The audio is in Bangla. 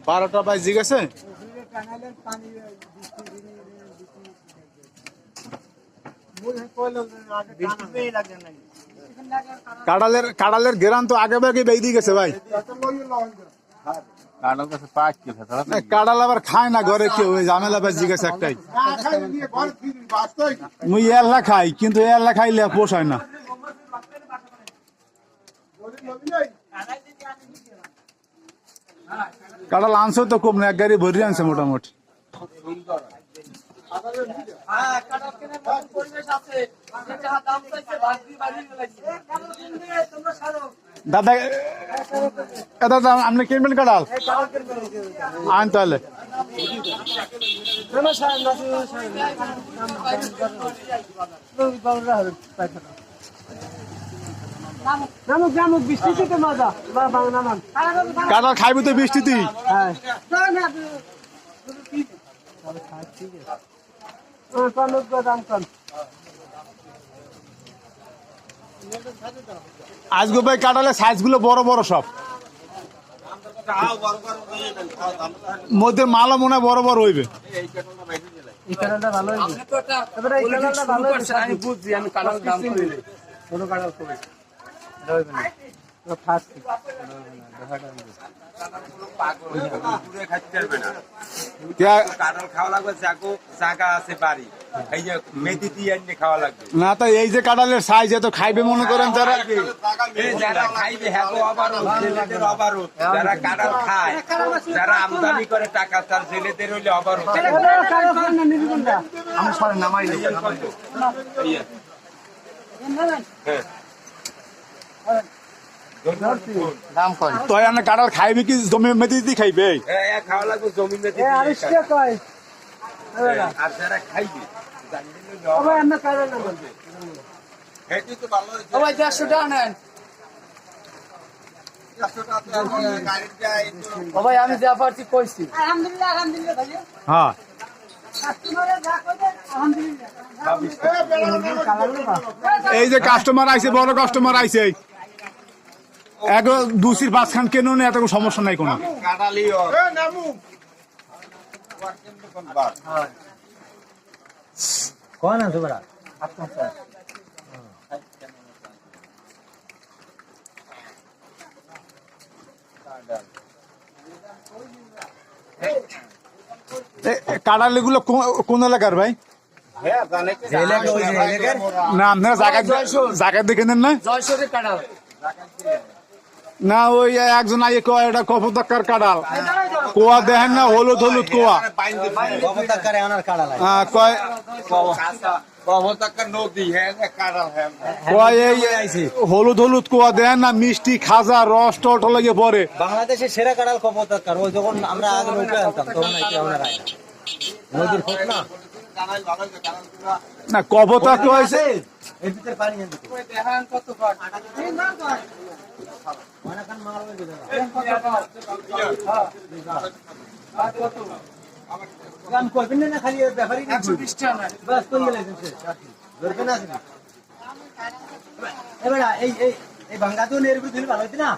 12টা বাজে গেছে। কাঁড়ালের ঘেরান তো আগে ভাগে বেঁধে গেছে ভাই। কাঁড়াল আবার খায় না ঘরে কেউ, ঝামেলা বাজি গেছে একটাই। মুই এল্লা খাই, কিন্তু এল্লা খাইলে পোষায় না। কাঁড়াল আনছো তো কম না, এক গাড়ি ভরি আনছে মোটামুটি। দাদা দাদা আপনি কিনবেন কাঁড়াল? আন তাহলে। কাঁড়াল খাইবি তো বৃষ্টিতে। আজকে ভাই কাঁঠালের সাইজ গুলো বড় বড় সব, মধ্যে মালও মনে বড় বড় হইবে। না তো এই যে কাঁঠালের সাইজ এত খাইবে মনে করেন যারা খাইবে, যারা কাঁঠাল খায়, যারা আমদানি করে টাকা, তার ছেলেদের হইলে অবরোধ। কাঁঠাল খাইবে কি জমি মেদি দিয়ে খাইবে? খাওয়া লাগবে জমি মেদি। আর যারা খাইবে আমি যা পারছি কইছি। হ্যাঁ এই যে কাস্টমার আইছে, বড় কাস্টমার আইছে, এক দুশির 5 খান কেন না, এত সমস্যা নাই কোনো। কোন আছে বড়া? কাঁঠাল এগুলো কোন এলাকার ভাই? না আপনারা জায়গা দেখে নেন না? না ওই একজন আগে কয় এটা কপোতাক্কার কাঁঠাল, কোয়া দেখেন না, হলুদ হলুদ কোয়া কয়, হলুদ হলুদ কোয়া দেন না, মিষ্টি খাজা রস টট লাগে পরে। বাংলাদেশের সেরা কাঁঠাল কপোতাক্কার। ওই যখন আমরা আগে নৌকা আনতাম তখন নদীর খোঁজ না না কপোতাক্কা হয়েছে। খালি ব্যাপারই এই বাংলাদেশ ভালো হইতে না।